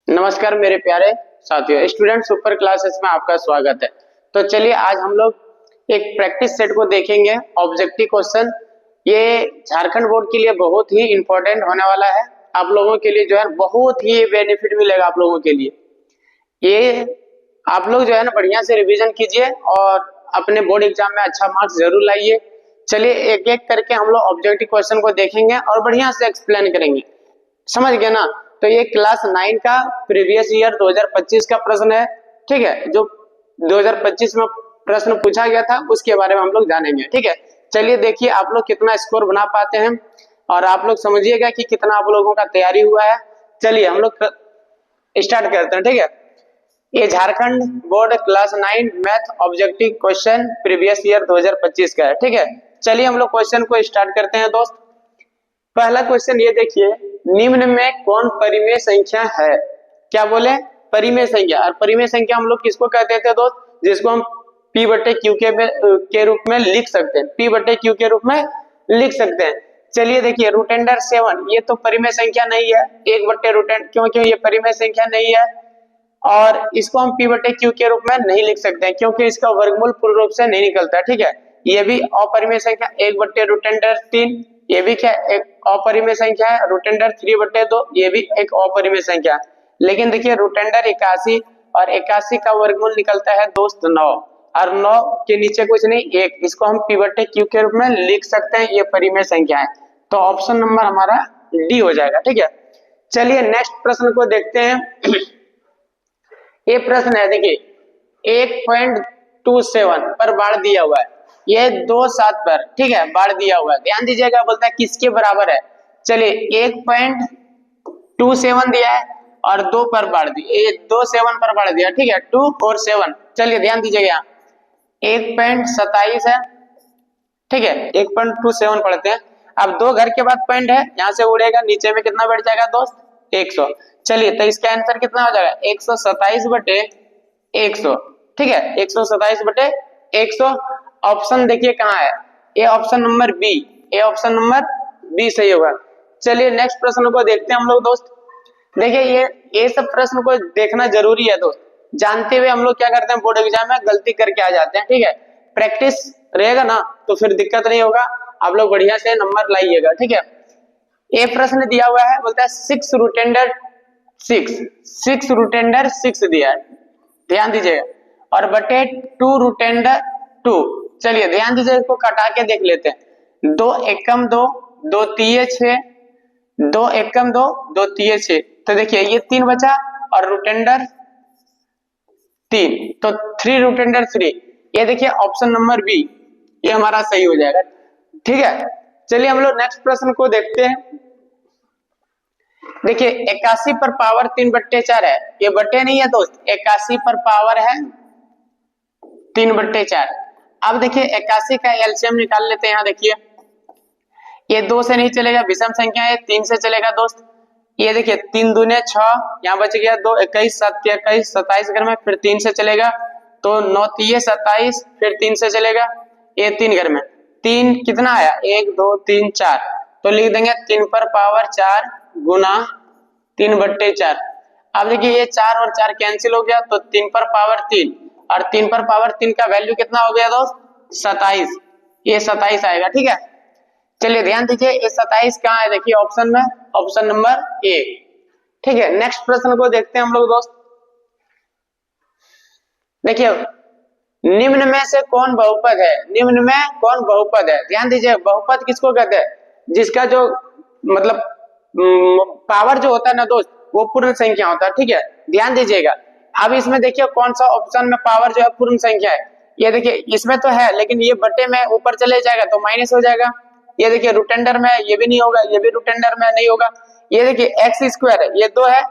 नमस्कार मेरे प्यारे साथियों, स्टूडेंट सुपर क्लासेस में आपका स्वागत है। तो चलिए आज हम लोग एक प्रैक्टिस सेट को देखेंगे। ऑब्जेक्टिव क्वेश्चन ये झारखंड बोर्ड के लिए बहुत ही इंपॉर्टेंट होने वाला है। आप लोगों के लिए जो है बहुत ही बेनिफिट मिलेगा आप लोगों के लिए। ये आप लोग जो है ना बढ़िया से रिवीजन कीजिए और अपने बोर्ड एग्जाम में अच्छा मार्क्स जरूर लाइए। चलिए एक एक करके हम लोग ऑब्जेक्टिव क्वेश्चन को देखेंगे और बढ़िया से एक्सप्लेन करेंगे। समझ गए ना? तो ये क्लास 9 का प्रीवियस ईयर 2025 का प्रश्न है। ठीक है, जो 2025 में प्रश्न पूछा गया था उसके बारे में हम लोग जानेंगे। ठीक है, चलिए देखिए आप लोग कितना स्कोर बना पाते हैं और आप लोग समझिएगा कि कितना आप लोगों का तैयारी हुआ है। चलिए हम लोग स्टार्ट करते हैं। ठीक है, ये Jharkhand board class 9 math objective question previous year 2025 का है। ठीक है, चलिए हम लोग क्वेश्चन को स्टार्ट करते हैं दोस्त। पहला क्वेश्चन ये देखिए, निम्न में कौन परिमेय संख्या है? क्या बोले? परिमेय संख्या। और परिमेय संख्या हम लोग किसको कहते थे दोस्त? जिसको हम P बटे क्यू के रूप में लिख सकते हैं। P बटे क्यू के रूप में लिख सकते हैं। चलिए देखिए रूट अंडर 7 ये तो परिमेय संख्या नहीं है। 1 बटे रूट अंडर क्योंकि ये परिमेय संख्या नहीं है और इसको हम P बटे क्यू के रूप में नहीं लिख सकते हैं क्योंकि इसका वर्गमूल पूर्ण रूप से नहीं निकलता। ठीक है, ये भी अपरिमेय संख्या 1 बटे रूट अंडर 3 ये भी क्या एक अपरिमेय संख्या है। रूट अंडर 3 बटे 2 ये भी एक अपरिमेय संख्या है। लेकिन देखिए रूट अंडर 81 और 81 का वर्गमूल निकलता है दोस्त 9 और 9 के नीचे कुछ नहीं 1, इसको हम P बटे क्यू के रूप में लिख सकते हैं। ये परिमेय संख्या है तो ऑप्शन नंबर हमारा डी हो जाएगा। ठीक है, चलिए नेक्स्ट प्रश्न को देखते हैं। ये प्रश्न है देखिए 1.27 पर बाढ़ दिया हुआ है। ये 2.7 पर ठीक है बाढ़ दिया हुआ है। ध्यान दीजिएगा बोलता है किसके बराबर है। चलिए 1.27 दिया है और 2 पर बाढ़ दी, 2.7 पर बाढ़ दिया। ठीक है 2 और 7। चलिए ध्यान दीजिएगा यहाँ 1.27 है। ठीक है 1.27 पढ़ते हैं। अब 2 घर के बाद पॉइंट है, यहाँ से उड़ेगा नीचे में कितना बैठ जाएगा दोस्त 100। चलिए तो इसका आंसर कितना हो जाएगा 127 बटे 100। ठीक है 127 बटे 100। ऑप्शन देखिए कहाँ है, ये ऑप्शन नंबर बी, ये ऑप्शन नंबर बी सही होगा। चलिए नेक्स्ट प्रश्न को देखते हैं हम लोग दोस्त। देखिए ये सब प्रश्न को देखना जरूरी है दोस्त। जानते हुए हम लोग क्या करते हैं बोर्ड एग्जाम में गलती करके आ जाते हैं। ठीक है, प्रैक्टिस रहेगा ना तो फिर दिक्कत नहीं होगा, आप लोग बढ़िया से नंबर लाइएगा। ठीक है, ये प्रश्न दिया हुआ है बोलता है 6 रूट अंडर 6 रूट अंडर 6 दिया है। ध्यान दीजिएगा और बटे 2 रूट अंडर 2। चलिए ध्यान दीजिए इसको कटा के देख लेते हैं। 2 एकम 2 2 तिये 6 2 एकम 2 2 तिये 6। तो देखिए ये 3 बचा और रूट अंडर 3 तो 3 रूट अंडर 3। ये देखिए ऑप्शन नंबर बी ये हमारा सही हो जाएगा। ठीक है, चलिए हम लोग नेक्स्ट प्रश्न को देखते हैं। देखिए 81 पर पावर 3 बट्टे 4 है। ये बट्टे नहीं है दोस्त, 81 पर पावर है 3 बट्टे 4। अब देखिए 81 का एलसीएम निकाल लेते हैं। यहाँ देखिए ये 2 से नहीं चलेगा, विषम संख्या है 3 से चलेगा दोस्त। ये देखिए 3 दूने 6, यहाँ बच गया 2 21 7 21 27 घर में, फिर 3 से चलेगा तो 9 तिये 27, फिर 3 से चलेगा ये 3 घर में। 3 कितना आया 1 2 3 4 तो लिख देंगे 3 पर पावर 4 गुना 3 बट्टे 4। अब देखिए ये 4 और 4 कैंसिल हो गया तो 3 पर पावर 3 और 3 पर पावर 3 का वैल्यू कितना हो गया दोस्त 27। ये 27 आएगा। ठीक है, चलिए ध्यान दीजिए ये 27 कहाँ है देखिए ऑप्शन में, ऑप्शन नंबर ए। ठीक है, नेक्स्ट प्रश्न को देखते हैं हम लोग दोस्त। देखिए निम्न में से कौन बहुपद है? निम्न में कौन बहुपद है? ध्यान दीजिए बहुपद किसको कहते हैं? जिसका जो मतलब पावर जो होता है ना दोस्त वो पूर्ण संख्या होता है। ठीक है, ध्यान दीजिएगा। अब इसमें देखिए कौन सा ऑप्शन में पावर जो है पूर्ण संख्या है। ये देखिए इसमें तो है लेकिन ये बटे में ऊपर चले जाएगा तो माइनस हो जाएगा। ये देखिए रूट अंडर में ये भी नहीं होगा, ये भी रूट अंडर में नहीं होगा। ये देखिए एक्स स्क्वायर है, ये 2 है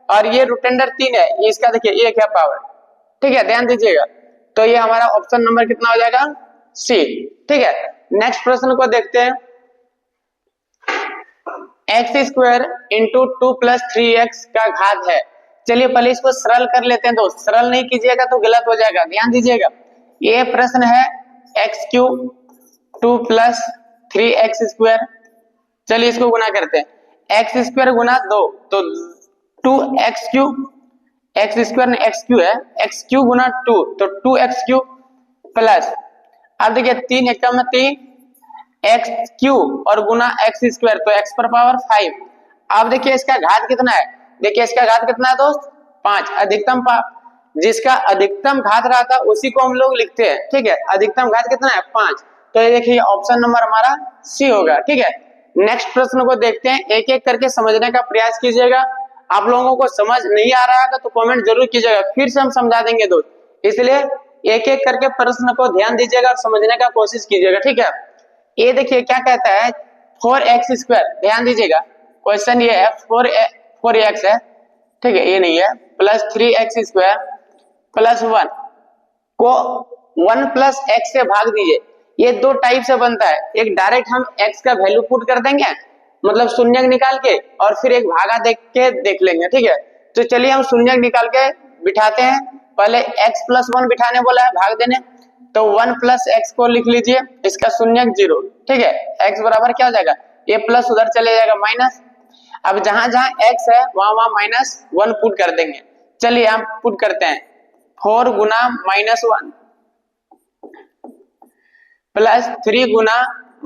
और ये रूट अंडर 3 है, इसका देखिए 1 है पावर। ठीक है, ध्यान दीजिएगा तो ये हमारा ऑप्शन नंबर कितना हो जाएगा सी। ठीक है, नेक्स्ट प्रश्न को देखते हैं। X square into 2 plus 3x का घात है। चलिए पहले इसको सरल कर लेते हैं दोस्त, सरल नहीं कीजिएगा तो गलत हो जाएगा। ध्यान दीजिएगा ये प्रश्न है x cube 2 plus 3x square. चलिए इसको गुना करते हैं, एक्स स्क्वायर गुना 2 तो 2x क्यूब एक्स स्क्वायर में एक्स क्यू है, एक्स क्यू गुना 2 तो 2x क्यू प्लस, अब देखिए 3 एक में 3 एक्स क्यू और गुना एक्स स्क्वायर तो x पर पावर 5। अब देखिए इसका घात कितना है, देखिए इसका घात कितना है दोस्त 5, अधिकतम जिसका अधिकतम घात रहा था उसी को हम लोग लिखते हैं, ठीक है। अधिकतम घात कितना है 5, तो ये देखिए ऑप्शन नंबर हमारा सी होगा, ठीक है। नेक्स्ट प्रश्न को देखते हैं, एक एक करके समझने का प्रयास कीजिएगा। आप लोगों को समझ नहीं आ रहा है तो कमेंट जरूर कीजिएगा, फिर से हम समझा देंगे दोस्त, इसलिए एक एक करके प्रश्न को ध्यान दीजिएगा और समझने का कोशिश कीजिएगा, ठीक है। ये देखिए क्या कहता है 4x स्क्वायर, ध्यान दीजिएगा क्वेश्चन ये है 4x है, ठीक है, ये नहीं है, प्लस 3x स्क्वायर प्लस 1 को 1 प्लस x से भाग दीजिए। ये दो टाइप से बनता है, एक डायरेक्ट हम x का वैल्यू पुट कर देंगे मतलब शून्यक निकाल के, और फिर एक भागा देख लेंगे, ठीक है। तो चलिए हम शून्यक निकाल के बिठाते हैं, पहले x प्लस 1 बिठाने बोला है भाग देने, तो 1 प्लस x को लिख लीजिए, इसका शून्यक 0, ठीक है। x बराबर क्या हो जाएगा, ये प्लस उधर चले जाएगा माइनस, अब जहां जहां x है वहां माइनस 1 पुट कर देंगे। चलिए हम पुट करते हैं 4 गुना -1 प्लस 3 गुना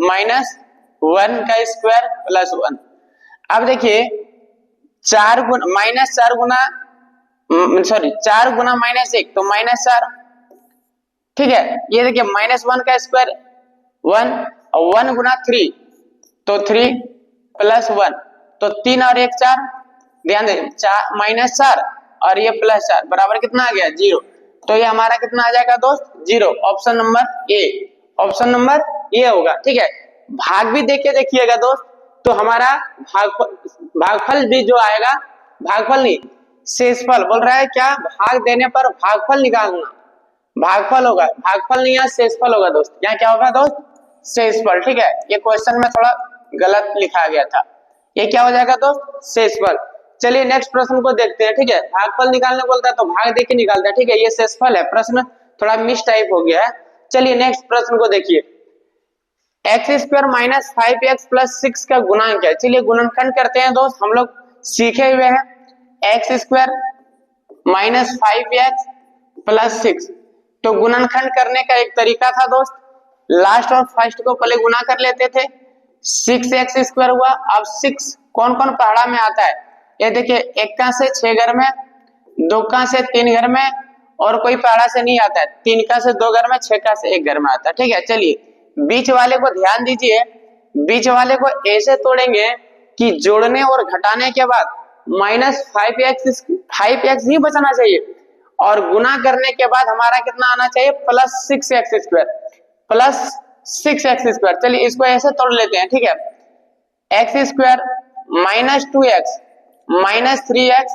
-1 का स्क्वायर प्लस 1। अब देखिए 4 गुना 4 गुना -1 तो -4, ठीक है। ये देखिए -1 का स्क्वायर 1 और 1 गुना 3 तो 3 प्लस 1 तो 3 और 1 4, ध्यान दें -4 और ये +4 बराबर कितना आ गया 0, तो ये हमारा कितना आ जाएगा दोस्त 0, option number A, option number A होगा, ठीक है। भाग भी देके देखिएगा दोस्त, तो हमारा भागफल भी जो आएगा, भागफल नहीं शेषफल बोल रहा है, क्या भाग देने पर भागफल निकालना, भागफल होगा, भागफल नहीं यहाँ शेषफल होगा दोस्त, यहाँ क्या होगा दोस्त शेषफल, ठीक है। ये क्वेश्चन में थोड़ा गलत लिखा गया था, ये क्या हो जाएगा दोस्त शेषफल। चलिए नेक्स्ट प्रश्न को देखते हैं, ठीक है। भागफल निकालने बोलता है तो भाग देके निकालता है, ठीक है, ये शेषफल है, प्रश्न थोड़ा मिस टाइप हो गया है। चलिए नेक्स्ट प्रश्न को देखिए, x square minus 5x plus 6 का गुणांक है। चलिए गुणनखंड करते हैं दोस्त, हम लोग सीखे हुए हैं x square minus 5x plus 6, तो गुणनखंड करने का एक तरीका था दोस्त, लास्ट और फर्स्ट को पहले गुना कर लेते थे, 6x स्क्वायर हुआ। अब 6 कौन कौन पहाड़ा में आता है, ये देखिए 1 का से 6 घर में, 2 का से 3 घर में, और कोई पहाड़ा से नहीं आता है, 3 का से 2 घर में, 6 का से 1 घर में आता है, ठीक है। चलिए बीच वाले को ध्यान दीजिए, बीच वाले को ऐसे तोड़ेंगे कि जोड़ने और घटाने के बाद -5x ही बचना चाहिए, और गुना करने के बाद हमारा कितना आना चाहिए प्लस 6x स्क्वायर। चलिए इसको ऐसे तोड़ लेते हैं, ठीक है। X square minus 2x minus 3x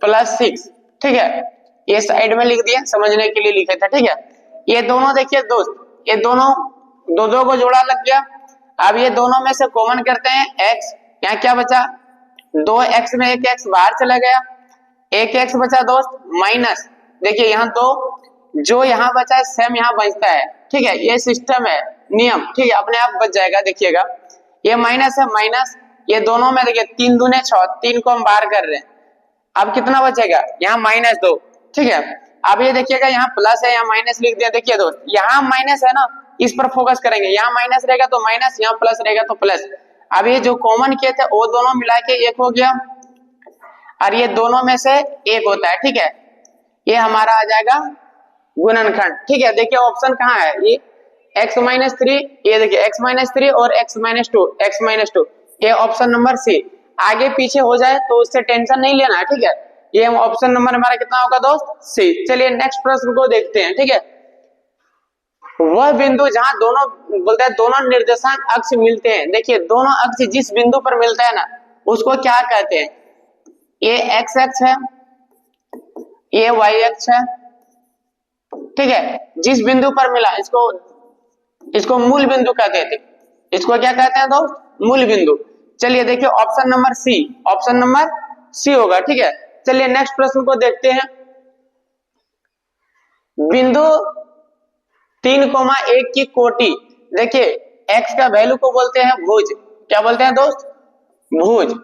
plus 6, ठीक है, ये साइड में लिख दिया, समझने के लिए लिखे थे, ठीक है। ये दोनों देखिए दोस्त, ये दोनों दो को जोड़ा लग गया। अब ये दोनों में से कॉमन करते हैं x, यहाँ क्या बचा 2x में 1x बाहर चला गया, 1x बचा दोस्त, माइनस देखिए यहाँ 2 जो यहाँ बचा है सेम यहाँ बचता है, ठीक है, ये सिस्टम है नियम, ठीक है, अपने आप बच जाएगा। देखिएगा ये माइनस है माइनस, ये दोनों में देखिए 3 दूने 6, 3 को हम बाहर कर रहे हैं, अब कितना बचेगा यहाँ -2, ठीक है। अब ये देखिएगा यहाँ प्लस है, यहाँ माइनस लिख दिया। देखिए दोस्त यहाँ माइनस है ना, इस पर फोकस करेंगे, यहाँ माइनस रहेगा तो माइनस, यहाँ प्लस रहेगा तो प्लस। अब ये जो कॉमन किए थे वो दोनों मिला के 1 हो गया, और ये दोनों में से 1 होता है, ठीक है, ये हमारा आ जाएगा गुणनखंड, ठीक है। देखिए ऑप्शन कहाँ है, ये x-3, ये देखिए x-3 और x-2, ये ऑप्शन नंबर सी। आगे पीछे हो जाए तो उससे टेंशन नहीं लेना है, ठीक है। ये ऑप्शन नंबर हमारा कितना होगा दोस्त सी। चलिए नेक्स्ट प्रश्न को देखते हैं, ठीक है। वह बिंदु जहां दोनों बोलते हैं दोनों निर्देशांक अक्ष मिलते हैं, देखिए दोनों अक्ष जिस बिंदु पर मिलता है ना उसको क्या कहते हैं, ये x अक्ष है, ये y अक्ष है, ठीक है। जिस बिंदु पर मिला इसको मूल बिंदु कहते हैं, इसको क्या कहते हैं दोस्त मूल बिंदु। चलिए देखिए ऑप्शन नंबर सी होगा, ठीक है। चलिए नेक्स्ट प्रश्न को देखते हैं, बिंदु 3,1 की कोटि, देखिए x का वैल्यू को बोलते हैं भुज, क्या बोलते हैं दोस्त भुज,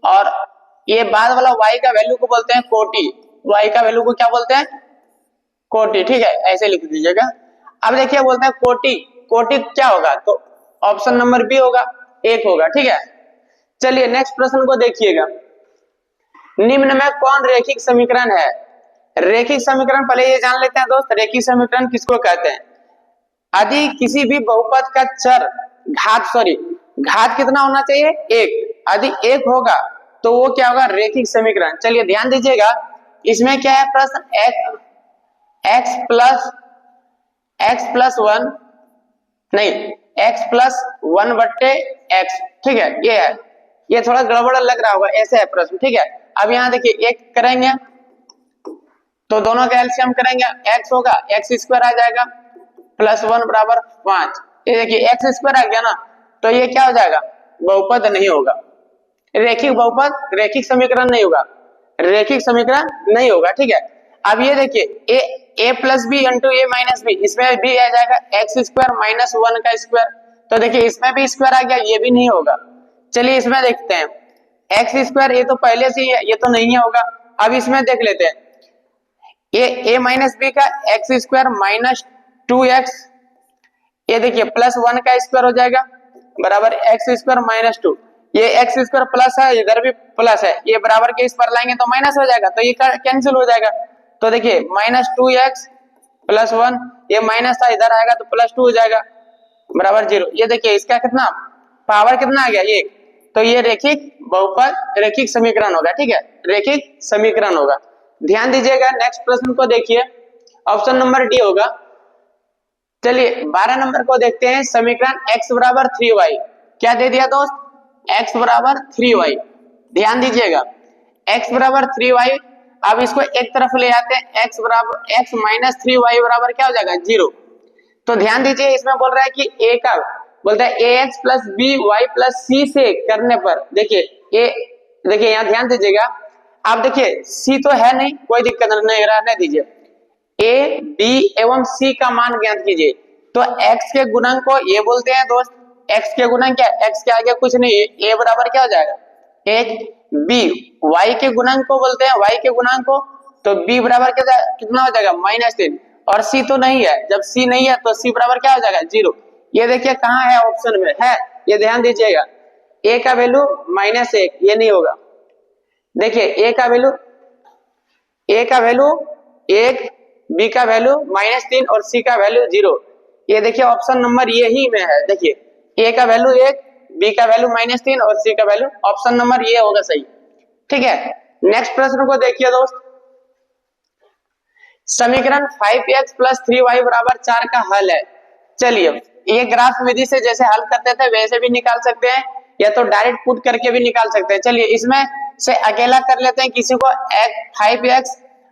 और ये बाद वाला y का वैल्यू को बोलते हैं कोटि, y का वैल्यू को क्या बोलते हैं, कोटि, ठीक है, ऐसे लिख दीजिएगा। अब देखिए बोलते हैं कोटि, कोटि क्या होगा, तो ऑप्शन नंबर बी होगा, 1 होगा, ठीक है। चलिए नेक्स्ट प्रश्न को देखिएगा, निम्न में कौन रैखिक समीकरण है। रैखिक समीकरण पहले ये जान लेते हैं दोस्त, रैखिक समीकरण किसको कहते हैं। यदि किसी भी बहुपद का चर घात कितना होना चाहिए, 1, यदि 1 होगा तो वो क्या होगा, रैखिक समीकरण। चलिए ध्यान दीजिएगा, इसमें क्या है प्रश्न, x प्लस 1 नहीं, x प्लस 1 बट्टे x, ठीक है, ये है, ये थोड़ा गड़बड़ लग रहा होगा, ऐसे है प्रश्न, ठीक है। अब यहाँ देखिए एक करेंगे तो दोनों का एलसीएम करेंगे, x होगा, x स्क्वायर आ जाएगा प्लस 1 बराबर 5, ये देखिए x स्क्वायर आ गया ना, तो ये क्या हो जाएगा, बहुपद नहीं होगा, रैखिक बहुपद, रैखिक समीकरण नहीं होगा, रैखिक समीकरण नहीं होगा, ठीक है। अब ये देखिए a plus B into A minus B, इसमें भी आ जाएगा एक्स स्क्वायर माइनस 1 का स्क्वायर, तो देखिए इसमें भी स्क्वायर आ गया, ये भी नहीं होगा। चलिए इसमें देखते हैं, एक्स स्क्वायर ये तो पहले से ही है, ये तो नहीं होगा। अब इसमें देख लेते हैं, ए माइनस बी का एक्स स्क्वायर माइनस 2x, ये देखिए प्लस 1 का स्क्वायर हो जाएगा बराबर एक्स स्क्वायर माइनस 2, ये एक्स स्क्वायर प्लस है, इधर भी प्लस है, ये बराबर के इस पर लाएंगे तो माइनस हो जाएगा, तो ये कैंसिल हो जाएगा, तो देखिए माइनस 2x प्लस 1, ये माइनस था, इधर आएगा तो प्लस 2 हो जाएगा बराबर 0। ये देखिए इसका कितना पावर कितना आ गया, 1, तो ये रैखिक बहुपद, रैखिक समीकरण होगा, ठीक है, रैखिक समीकरण होगा। ध्यान दीजिएगा, नेक्स्ट प्रश्न को देखिए, ऑप्शन नंबर डी होगा। चलिए 12 नंबर को देखते हैं, समीकरण x बराबर 3y, क्या दे दिया दोस्त, x बराबर 3y। ध्यान दीजिएगा, x बराबर 3y, अब इसको एक तरफ ले आते हैं, x बराबर x माइनस 3y बराबर क्या हो जाएगा, 0। तो ध्यान दीजिए, इसमें बोल रहा है कि a का बोलता है ax plus b y plus c से करने पर, देखिए देखिए यहाँ ध्यान दीजिएगा, आप देखिए c तो है नहीं, कोई दिक्कत नहीं, रहने दीजिए, a b एवं c का मान ज्ञात कीजिए। तो x के गुणक को ये बोलते हैं दोस्त, x के गुणक क्या, x के आगे कुछ नहीं है, a बराबर क्या हो जाएगा 1, b y के गुणक को बोलते हैं, y के गुणक को, तो b बराबर कितना हो जाएगा -3, और c तो नहीं है, जब c नहीं है तो c बराबर क्या हो जाएगा 0। ये देखिए कहाँ है, ऑप्शन में है, ये ध्यान दीजिएगा, a का वैल्यू -1, ये नहीं होगा। देखिए a का वैल्यू 1, b का वैल्यू -3 और c का वैल्यू 0, ये देखिए ऑप्शन नंबर यही में है। देखिए a का वैल्यू 1, b का वैल्यू -3 और c का वैल्यू, ऑप्शन नंबर ये होगा सही, ठीक है। नेक्स्ट प्रश्न को देखिए दोस्त, समीकरण 5x प्लस 3y बराबर 4 का हल है। चलिए ये ग्राफ विधि से जैसे हल करते थे वैसे भी निकाल सकते हैं, या तो डायरेक्ट पुट करके भी निकाल सकते हैं। चलिए इसमें से अकेला कर लेते हैं, किसी को 5x,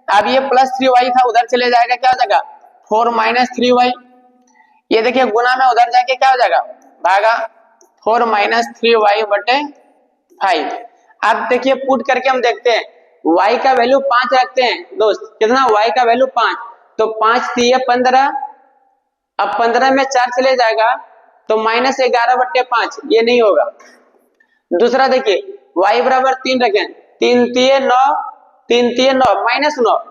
अब ये प्लस 3y था, उधर चले जाएगा, क्या हो जाएगा 4 माइनस 3y, ये देखिए गुना में उधर जाके क्या हो जाएगा भागा 4 माइनस 3y बटे 5। अब देखिए पुट करके हम देखते हैं, y का वैल्यू 5 रखते हैं दोस्त, कितना y का वैल्यू 5, तो 5 3 15, अब 15 में 4 चले जाएगा तो -11 बटे 5, ये नहीं होगा। दूसरा देखिए y बराबर 3 रखें, 3 3 9, 3 3 9,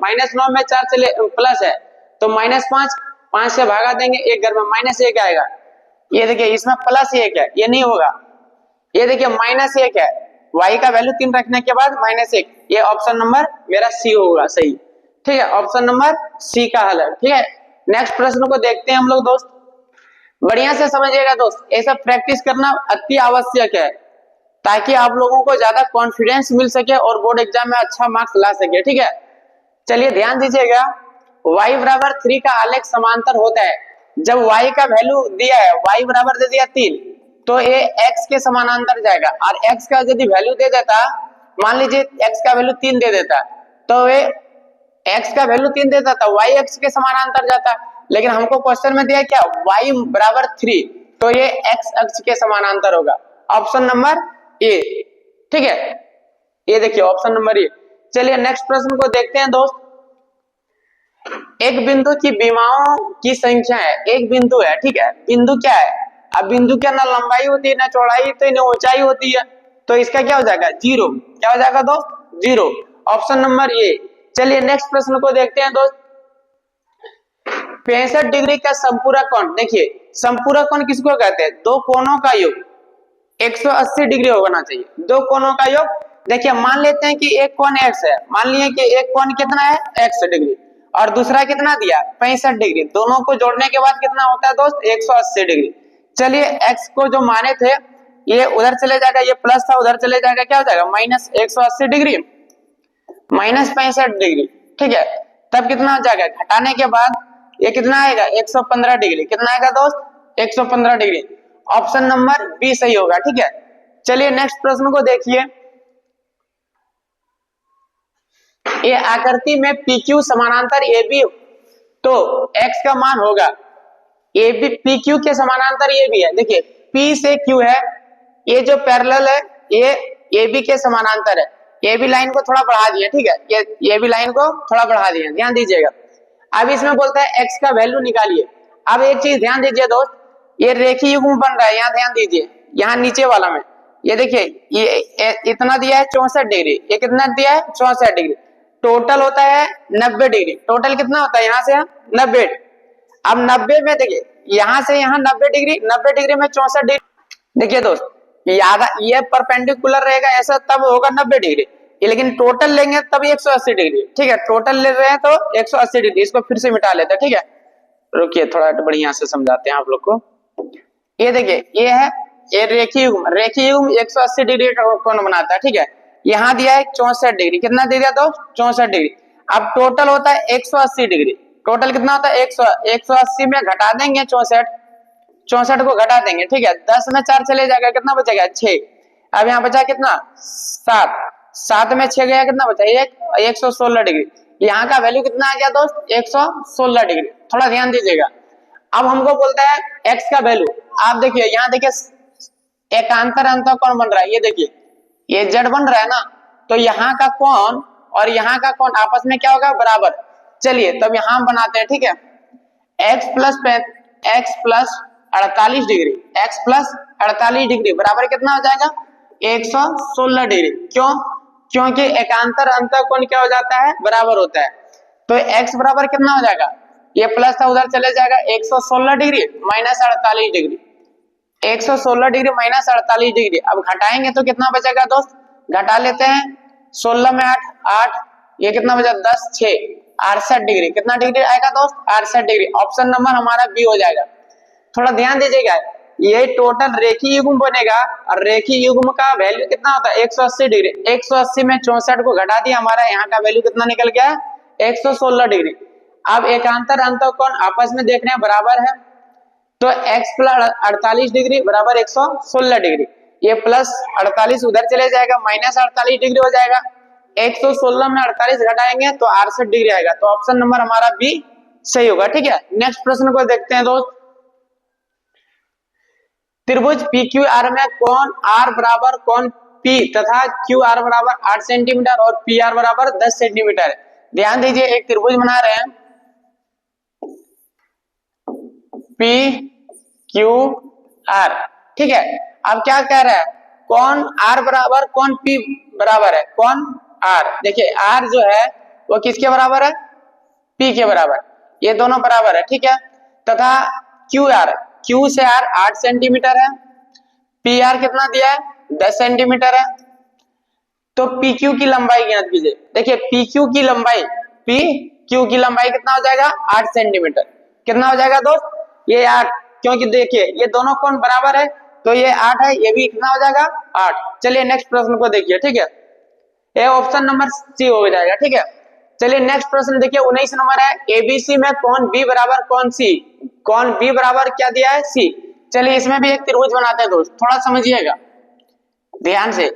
-9 में 4 चले प्लस है तो -5, 5 से भागा देंगे, एक घर में -1 आएगा, ये देखिए इसमें +1 है, ये नहीं होगा। ये देखिए -1 है, y का वैल्यू 3 रखने के बाद -1, ये ऑप्शन नंबर मेरा सी होगा सही, ठीक है, ऑप्शन नंबर सी का हल है, ठीक है। नेक्स्ट प्रश्न को देखते हैं हम लोग दोस्त, बढ़िया से समझिएगा दोस्त, ऐसा प्रैक्टिस करना अति आवश्यक है ताकि आप लोगों को ज्यादा कॉन्फिडेंस मिल सके और बोर्ड एग्जाम में अच्छा मार्क्स ला सके, ठीक है। चलिए ध्यान दीजिएगा, y बराबर 3 का आलेख समांतर होता है, जब y का वैल्यू दिया है, y बराबर दे दिया 3, तो ये x के समानांतर जाएगा, और x का यदि वैल्यू दे देता, मान लीजिए x का वैल्यू 3 दे देता, तो ये x का वैल्यू 3 देता था, y x के समानांतर जाता, लेकिन हमको क्वेश्चन में दिया क्या y बराबर 3, तो ये x अक्ष के समानांतर होगा, ऑप्शन नंबर ए, ठीक है, ये देखिए ऑप्शन नंबर ए। चलिए नेक्स्ट प्रश्न को देखते हैं दोस्त, एक बिंदु की विमाओं की संख्या है, एक बिंदु है, ठीक है, बिंदु क्या है, अब बिंदु क्या ना लंबाई होती है ना चौड़ाई होती है ना ऊंचाई होती है, तो इसका क्या हो जाएगा 0, क्या हो जाएगा दोस्त 0, ऑप्शन नंबर ए। चलिए नेक्स्ट प्रश्न को देखते हैं दोस्त। 65 डिग्री का संपूरक कोण, देखिए संपूरक कोण किसको कहते हैं? दो कोणों का योग 180 डिग्री होना चाहिए, दो कोणों का योग। देखिए मान लेते हैं कि एक कोण x है, मान लिए कि एक कोण कितना है x डिग्री और दूसरा कितना दिया 65 डिग्री, दोनों को जोड़ने के बाद कितना होता है दोस्त 180 डिग्री। चलिए x को जो माने थे ये उधर चले जाएगा, ये प्लस था उधर चले जाएगा, क्या हो जाएगा माइनस 180 डिग्री माइनस 65 डिग्री, ठीक है। तब कितना हो जाएगा घटाने के बाद ये कितना आएगा 115 डिग्री, कितना आएगा दोस्त 115 डिग्री। ऑप्शन नंबर बी सही होगा, ठीक है। चलिए नेक्स्ट प्रश्न को देखिए। ये आकृति में PQ समानांतर AB तो x का मान होगा AB PQ के समानांतर ये भी है। देखिए P से Q है, ये जो पैरेलल है ये AB के समानांतर है। AB लाइन को थोड़ा बढ़ा दिया, ठीक है, ये AB लाइन को थोड़ा बढ़ा दिया, ध्यान दीजिएगा। अब इसमें बोलता है x का वैल्यू निकालिए। अब एक चीज ध्यान दीजिए दोस्त, ये रेखीय युग्म बन रहा है, यहाँ ध्यान दीजिए, यहाँ नीचे वाला में ये देखिए ये इतना दिया है 64 डिग्री, ये कितना दिया है 64 डिग्री, टोटल होता है 90 डिग्री। टोटल कितना होता है यहाँ से 90। अब 90 में देखिए यहाँ से यहाँ 90 डिग्री, 90 डिग्री में 64 डिग्री। देखिए दोस्त याद ये परपेंडिकुलर रहेगा ऐसा तब होगा 90 डिग्री, लेकिन टोटल लेंगे तब 180 डिग्री, ठीक है। टोटल ले रहे हैं तो 180 डिग्री, इसको फिर से मिटा लेते हैं, ठीक है। रुकिए थोड़ा बढ़िया से समझाते हैं आप लोग को। ये देखिए ये है ये रेखीय युग्म, रेखीय युग्म 180 डिग्री का कोण बनाता है, ठीक है। यहाँ दिया है 64 डिग्री, कितना दे दिया दोस्त 64 डिग्री। अब टोटल होता है 180 डिग्री, टोटल कितना होता है 180 में घटा देंगे 64 को घटा देंगे, ठीक है। 10 में 4 चले जाएगा, कितना बचेगा 6। अब यहाँ बचा कितना 7 में 6 गया, कितना बचा 116 डिग्री। यहाँ का वैल्यू कितना आ गया दोस्त 116 डिग्री। थोड़ा ध्यान दीजिएगा। अब हमको बोलता है x का वैल्यू, आप देखिए यहाँ देखिए एकांतर अंतःकोण बन रहा है, ये देखिए ये z बन रहा है ना, तो यहाँ का कोण और यहाँ का कोण आपस में क्या होगा बराबर। चलिए तब यहाँ हम बनाते हैं, ठीक है। x plus 48 degree, x plus 48 degree बराबर कितना हो जाएगा 116 डिग्री। क्यों? क्योंकि एकांतर अंतःकोण क्या हो जाता है बराबर होता है। तो x बराबर कितना हो जाएगा, ये प्लस था उधर चले जाएगा 116 degree minus 48 degree, 116 degree minus 48 degree. अब घटाएंगे तो कितना बचेगा दोस्त, घटा लेते हैं 16 में 8, ये कितना बचा 10 6 68 डिग्री, कितना डिग्री आएगा दोस्त 68 डिग्री। ऑप्शन नंबर हमारा बी हो जाएगा। थोड़ा ध्यान दीजिएगा, ये टोटल रेखीय युग्म बनेगा और रेखीय युग्म का वैल्यू कितना होता है 180 डिग्री। 180 में 64 को घटा दिया, हमारा यहाँ का वैल्यू कितना निकल गया 116 डिग्री। अब एकांतर अंतःकोण आपस में देख रहे हैं बराबर है, तो x प्लस 48 डिग्री बराबर 116 डिग्री, ये प्लस 48 उधर चले जाएगा माइनस 48 डिग्री हो जाएगा। 116 में 48 घटाएंगे तो 68 डिग्री आएगा। तो ऑप्शन नंबर हमारा बी सही होगा, ठीक है। नेक्स्ट प्रश्न को देखते हैं दोस्त। त्रिभुज PQR में कोण R बराबर कोण P तथा QR बराबर 8 सेंटीमीटर और PR बराबर 10 सेंटीमीटर है। ध्यान दीजिए एक त्रिभुज बना रहे हैं PQR, ठीक है। अब क्या कह रहा है कोण R बराबर कोण P बराबर है कोण R। देखिए R जो है वो किसके बराबर है P के बराबर, ये दोनों बराबर है, ठीक है। तथा QR Q से R 8 सेंटीमीटर है, PR कितना दिया है 10 सेंटीमीटर है। तो PQ की लंबाई ज्ञात कीजिए। देखिए PQ की लंबाई कितना हो जाएगा 8 सेंटीमीटर, कितना हो जाएगा दोस्त ये 8, क्योंकि देखिए ये दोनों कोण बराबर है तो ये 8 है, ये भी कितना हो जाएगा 8। चलिए नेक्स्ट प्रश्न को देखिए, ठीक है। ये ऑप्शन नंबर सी हो जाएगा, ठीक है। चलिए नेक्स्ट प्रश्न देखिए 19 नंबर है। ABC में कोण B बराबर कोण C, कोण B बराबर क्या दिया है C। चलिए इसमें भी एक त्रिभुज बनाते हैं दोस्त, थोड़ा समझिएगा ध्यान से।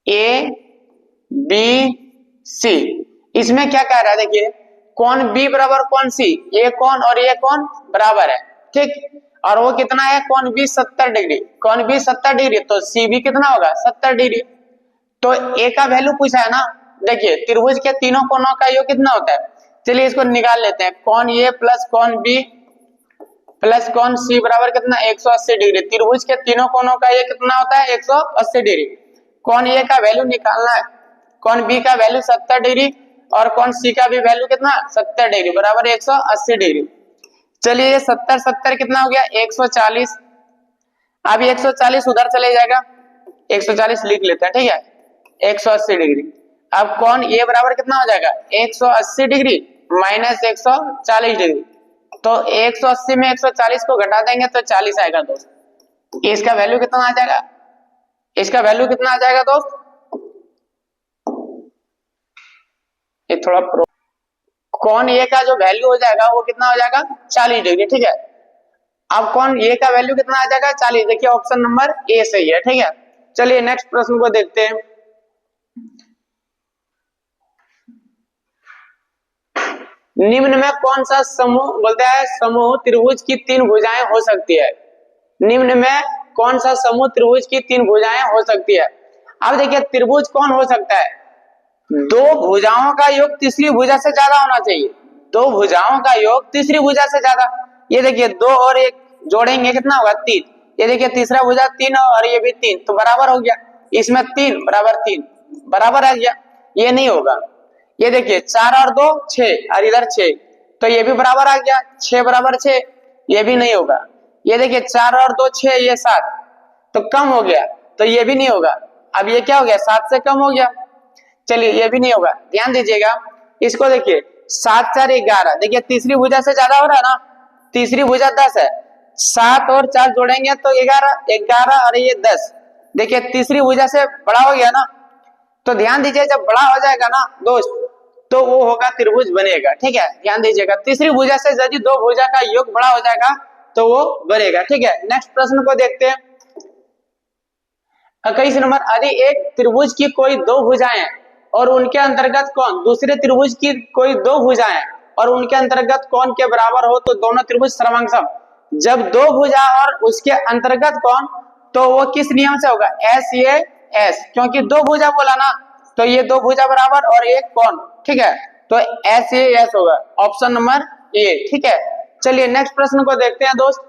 ABC इसमें क्या कह रहा है, देखिए कोण B बराबर कोण C, ये कोण और ये कोण बराबर है, ठीक। और वो कितना है कोण B 70 डिग्री, कोण B 70 डिग्री तो C भी कितना होगा 70 डिग्री। तो A का वैल्यू पूछा है ना। देखिए त्रिभुज के तीनों कोणों का योग कितना होता है, चलिए इसको निकाल लेते हैं। कोण A प्लस कोण B प्लस कोण C बराबर कितना 180 डिग्री। त्रिभुज के तीनों कोणों का ये कितना होता है 180 डिग्री। कोण A का वैल्यू निकालना है कौन बी का वैल्यू 70 डिग्री और कौन सी का भी वैल्यू कितना 70 डिग्री बराबर 180 डिग्री। चलिए ये 70 70 कितना हो गया 140। अब 140 उधर चले जाएगा, 140 लिख लेते हैं, ठीक है 180 डिग्री। अब कौन ये बराबर कितना हो जाएगा 180 डिग्री माइनस 140 डिग्री। तो 180 में 140 को घटा देंगे तो 40 आएगा दोस्त। इसका वैल्यू कितना आ जाएगा, इसका वैल्यू कितना आ जाएगा दोस्त, ये थोड़ा कौन ए का जो वैल्यू हो जाएगा वो कितना हो जाएगा 40 डिग्री, ठीक है। अब कौन ए का वैल्यू कितना आ जाएगा 40, देखिए ऑप्शन नंबर ए सही है, ठीक है। चलिए नेक्स्ट प्रश्न को देखते हैं। निम्न में कौन सा समूह बोलता है समूह त्रिभुज की 3 भुजाएं हो सकती है। निम्न में कौन सा समूह त्रिभुज की 3 भुजाएं हो सकती है। अब देखिए त्रिभुज कौन हो सकता है, दो भुजाओं का योग तीसरी भुजा से ज्यादा होना चाहिए, दो भुजाओं का योग तीसरी भुजा से ज्यादा। ये देखिए 2 और 1 जोड़ेंगे कितना होगा 3, ये देखिए तीसरा भुजा 3 और ये भी 3 तो बराबर हो गया, इसमें 3 बराबर 3 बराबर आ गया। ये नहीं होगा, ये देखिए 4 और 2 6 और इधर 6 तो ये भी बराबर आ गया, 6 बराबर 6 ये भी नहीं होगा। ये देखिए 4 और 2 6 ये 7 तो कम हो गया तो ये भी नहीं होगा। अब ये क्या हो गया 7 से कम हो गया, चलिए ये भी नहीं होगा। ध्यान दीजिएगा इसको, देखिए 7 4 11, देखिए तीसरी भुजा से ज्यादा हो रहा है ना, तीसरी भुजा 10 है, 7 और 4 जोड़ेंगे तो 11 11 और ये 10, देखिए तीसरी भुजा से बड़ा हो गया ना। तो ध्यान दीजिए जब बड़ा हो जाएगा ना दोस्त तो वो होगा त्रिभुज बनेगा, ठीक है। ध्यान दीजिएगा तीसरी भुजा से यदि दो भुजा का योग बड़ा हो जाएगा तो वो बनेगा, ठीक है। नेक्स्ट प्रश्न को देखते हैं। 21 नंबर, यदि एक त्रिभुज की कोई दो भुजाएं और उनके अंतर्गत कौन दूसरे त्रिभुज की कोई दो भुजाएं और उनके अंतर्गत कौन के बराबर हो तो दोनों त्रिभुज समसम। जब दो भुजा और उसके अंतर्गत कौन तो वो किस नियम से होगा एस ये एस, क्योंकि दो भुजा बोला ना तो ये दो भुजा बराबर और एक कौन, ठीक है। तो एस ये एस होगा ऑप्शन नंबर ए, ठीक है। चलिए नेक्स्ट प्रश्न को देखते हैं दोस्त।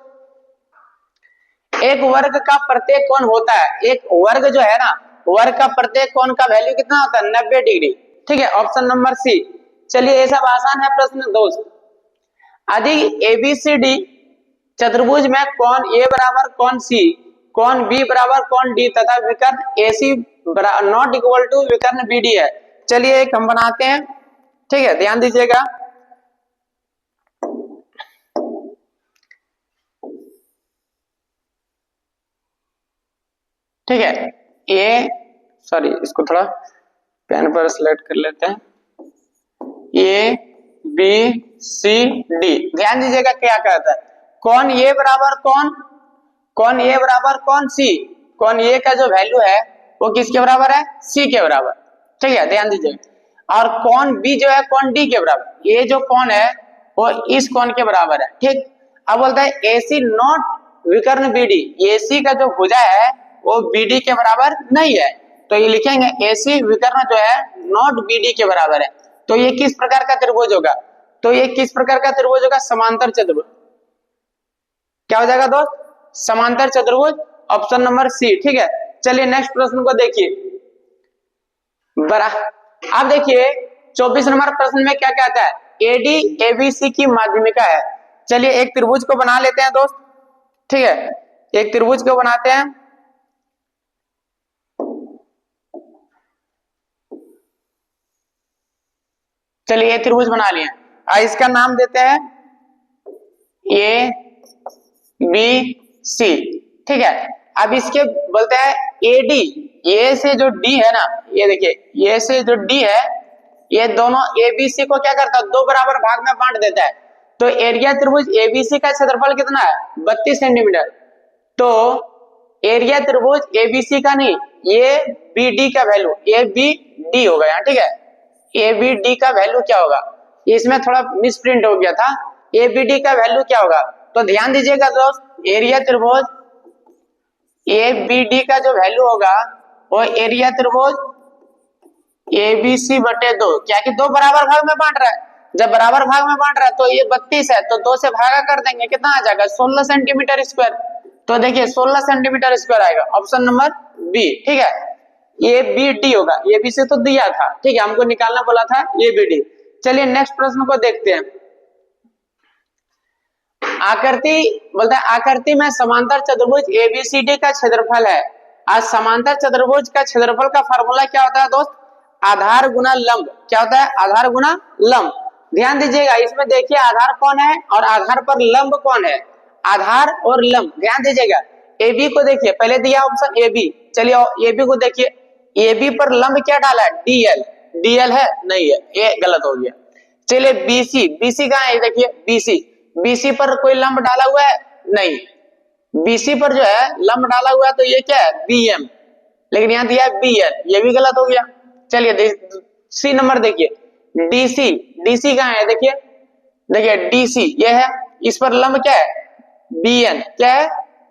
एक वर्ग का प्रत्येक कोण होता है, एक वर्ग जो है ना वर्ग का प्रत्येक कोण का वैल्यू कितना होता है 90 डिग्री, ठीक है ऑप्शन नंबर सी। चलिए ये सब आसान है प्रश्न दोस्त। यदि एबीसीडी चतुर्भुज में कोण ए बराबर कोण सी, कोण बी बराबर कोण डी तथा विकर्ण एसी नॉट इक्वल टू विकर्ण बीडी है। चलिए एक हम बनाते हैं, ठीक है ध्यान दीजिएगा। ठीक है ए सॉरी इसको थोड़ा पेन पर सिलेक्ट कर लेते हैं, ए बी सी डी। ध्यान दीजिएगा क्या कहता है कौन ए बराबर कौन ए बराबर कौन सी, कौन ए का जो वैल्यू है वो किसके बराबर है सी के बराबर, ठीक है ध्यान दीजिएगा। और कौन बी जो है कौन डी के बराबर, ये जो कौन है वो इस कौन के बराबर है, ठीक। अब बोलता है एसी नॉट विकर्ण बीडी, एसी का जो भुजा है वो बीडी के बराबर नहीं है, तो ये लिखेंगे एसी विकर्ण जो है नॉट बीडी के बराबर है। तो ये किस प्रकार का त्रिभुज होगा, तो ये किस प्रकार का त्रिभुज होगा समांतर चतुर्भुज। क्या हो जाएगा दोस्त समांतर चतुर्भुज ऑप्शन नंबर सी, ठीक है। चलिए नेक्स्ट प्रश्न को देखिए बड़ा। अब देखिए 24 नंबर प्रश्न में क्या कहता है एडी एबीसी की माध्यमिका है। चलिए एक त्रिभुज को बना लेते हैं दोस्त, ठीक है एक त्रिभुज को बनाते हैं। चलिए त्रिभुज बना लिया, इसका नाम देते हैं ए बी सी, ठीक है। अब इसके बोलते हैं एडी, ए से जो डी है ना, ये देखिए ए से जो डी है ये दोनों एबीसी को क्या करता है दो बराबर भाग में बांट देता है। तो एरिया त्रिभुज एबीसी का क्षेत्रफल कितना है 32 सेंटीमीटर। तो एरिया त्रिभुज एबीसी का नहीं, ये बीडी का वैल्यू ए बी डी होगा यहाँ, ठीक है। ए बी डी का वैल्यू क्या होगा, इसमें थोड़ा मिसप्रिंट हो गया था, ए बी डी का वैल्यू क्या होगा। तो ध्यान दीजिएगा दोस्त एरिया त्रिभुज ए बी डी का जो वैल्यू होगा वो एरिया त्रिभुज ए बी सी बटे 2, क्या कि दो बराबर भाग में बांट रहा है, जब बराबर भाग में बांट रहा है तो ये 32 है तो 2 से भागा कर देंगे कितना आ जाएगा 16 सेंटीमीटर स्क्वायर। तो देखिए 16 सेंटीमीटर स्क्वायर आएगा ऑप्शन नंबर बी, ठीक है। ए बी डी होगा, ए बी से तो दिया था, ठीक है, हमको निकालना बोला था ए बी डी। चलिए नेक्स्ट प्रश्न को देखते हैं। आकृति बोलता है आकृति में समांतर चतुर्भुज एबीसीडी का क्षेत्रफल है। आज समांतर चतुर्भुज का क्षेत्रफल का फार्मूला क्या होता है दोस्त? आधार गुना लंब। क्या होता है? आधार गुना लंब। ध्यान दीजिएगा, इसमें देखिए आधार कौन है और आधार पर लंब कौन है। आधार और लंब, ध्यान दीजिएगा। ए बी को देखिए, पहले दिया ऑप्शन ए बी, चलिए ए बी को देखिए। ए बी पर लंब क्या डाला है? डीएल। डीएल है? नहीं है, ये गलत हो गया। चलिए बीसी, बीसी कहाँ है? देखिए बीसी, बीसी पर कोई लंब डाला हुआ है? नहीं। बीसी पर जो है लंब डाला हुआ है तो ये क्या है? बीएम, लेकिन यहाँ दिया है बीएल, ये भी गलत हो गया। चलिए सी नंबर देखिए, डीसी, डीसी कहाँ है? देखिए देखिए डीसी ये है, इस पर लंब क्या है? बीएन। क्या है?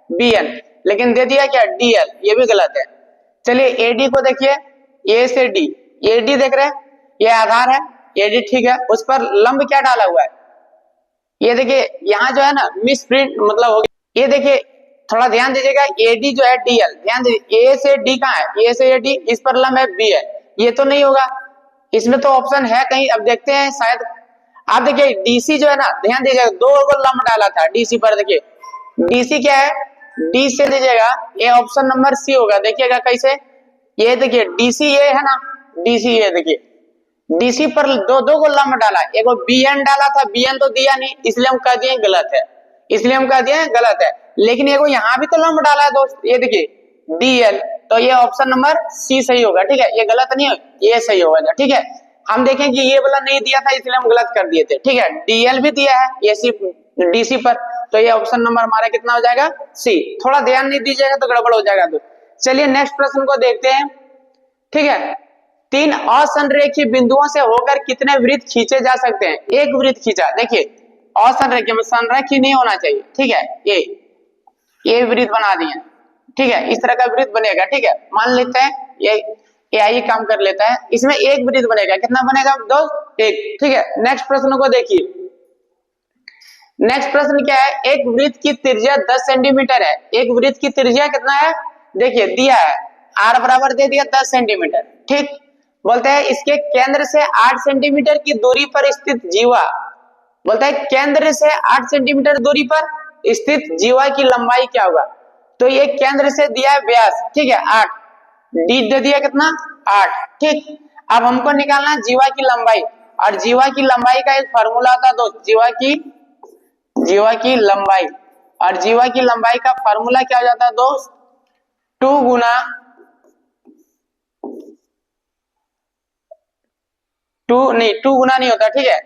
बीएन, लेकिन दे दिया क्या? डीएल, ये भी गलत है। चलिए एडी को देखिए, ए से डी, एडी देख रहे हैं, ये आधार है, एडी ठीक है, उस पर लंब क्या डाला हुआ है? ये देखिए यहाँ जो है ना मिस प्रिंट मतलब हो गया। ये देखिए थोड़ा ध्यान दीजिएगा, एडी जो है डीएल, ध्यान दीजिए, ए से डी कहाँ है? ए से एडी, इस पर लंब है बी है, ये तो नहीं होगा, इसमें तो ऑप्शन है कहीं, अब देखते हैं शायद। आप देखिए डीसी जो है ना, ध्यान दीजिएगा, दो को लंब डाला था डीसी पर, देखिए डीसी क्या है? डी से दीजिएगा, ये ऑप्शन नंबर सी होगा। देखिएगा कैसे, ये देखिए डीसी ये है ना, डीसी ये देखिए, डीसी पर दो को लंब डाला, एक बीएन डाला था, बीएन तो दिया नहीं, इसलिए हम कह दिए गलत है, इसलिए हम कह दिए गलत है। लेकिन एगो यहाँ भी तो लंब डाला है दोस्त, ये देखिए डीएल, तो ये ऑप्शन नंबर सी सही होगा, ठीक है, ये गलत नहीं है, ये सही होगा, ठीक है। हम देखें कि ये वाला नहीं दिया था इसलिए हम गलत कर दिए थे, ठीक है। डीएल भी दिया है ये सी डीसी पर, तो ये ऑप्शन नंबर हमारा कितना हो जाएगा? सी। थोड़ा ध्यान नहीं दीजिएगा तो गड़बड़ हो जाएगा दोस्त। चलिए नेक्स्ट प्रश्न को देखते हैं, ठीक है। तीन असंरेखीय बिंदुओं से होकर कितने वृत्त खींचे जा सकते हैं? एक वृत्त खींचा, देखिए असंरेखीय में संरेखीय नहीं होना चाहिए, ठीक है। ये वृत्त बना दिए, ठीक है, इस तरह का वृत्त बनेगा, ठीक है। मान लेते हैं ये आई काम कर लेता है, इसमें एक वृत्त बनेगा, कितना बनेगा दोस्त? एक, ठीक है। नेक्स्ट प्रश्न को देखिए, नेक्स्ट प्रश्न क्या है? एक वृत्त की त्रिज्या 10 सेंटीमीटर है, एक वृत्त की त्रिज्या कितना है? देखिए दिया है आर बराबर दे दिया 10 सेंटीमीटर, ठीक। बोलते हैं इसके केंद्र से 8 सेंटीमीटर की दूरी पर स्थित जीवा, बोलता है केंद्र से 8 सेंटीमीटर दूरी पर स्थित जीवा की लंबाई क्या होगा? तो ये केंद्र से दिया है व्यास, ठीक है 8, डी दे दिया कितना? 8, ठीक। अब हमको निकालना जीवा की लंबाई, और जीवा की लंबाई का एक फार्मूला था दोस्त, जीवा की लंबाई, और जीवा की लंबाई का फार्मूला क्या हो जाता है दोस्त? 2 गुना 2 गुना नहीं होता, ठीक है,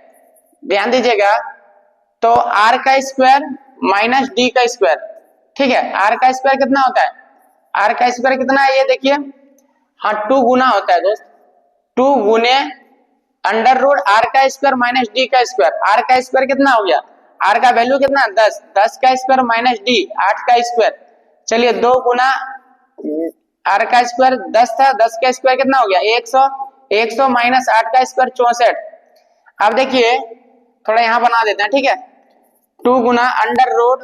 ध्यान दीजिएगा। तो आर का स्क्वायर माइनस डी का स्क्वायर, ठीक है। आर का स्क्वायर कितना होता है? आर का स्क्वायर कितना है? ये देखिए, हाँ 2 गुना होता है दोस्त, 2 गुने अंडर रूट आर का स्क्वायर माइनस डी का स्क्वायर। आर का स्क्वायर कितना हो गया? आर का वैल्यू कितना? 10, 10 का स्क्वायर माइनस डी 8 का स्क्वायर। चलिए 2 गुना आर का स्क्वायर 10 था, 10 का स्क्वायर कितना हो गया? 100, 100 माइनस 8 का स्क्वायर 64। अब देखिए थोड़ा यहाँ बना देते हैं, ठीक है। 2 गुना अंडर रूट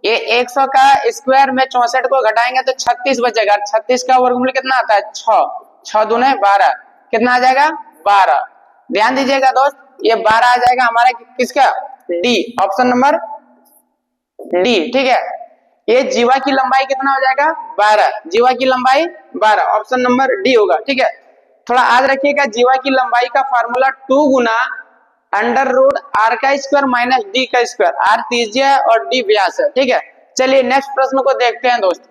ये 100 का स्क्वायर में 64 को घटाएंगे तो 36 बचेगा, 36 का वर्गमूल कितना आता है? 6, 6 दूने 12, कितना आ जाएगा? 12। ध्यान दीजिएगा दोस्त, ये 12 आ जाएगा हमारा किसका? डी, ऑप्शन नंबर डी, ठीक है। ये जीवा की लंबाई कितना हो जाएगा? 12, जीवा की लंबाई 12, ऑप्शन नंबर डी होगा, ठीक है। थोड़ा याद रखिएगा, जीवा की लंबाई का फार्मूला 2 गुना अंडर रूट आर का स्क्वायर माइनस डी का स्क्वायर, आर त्रिज्या है और डी व्यास है, ठीक है। चलिए नेक्स्ट प्रश्न को देखते हैं दोस्त।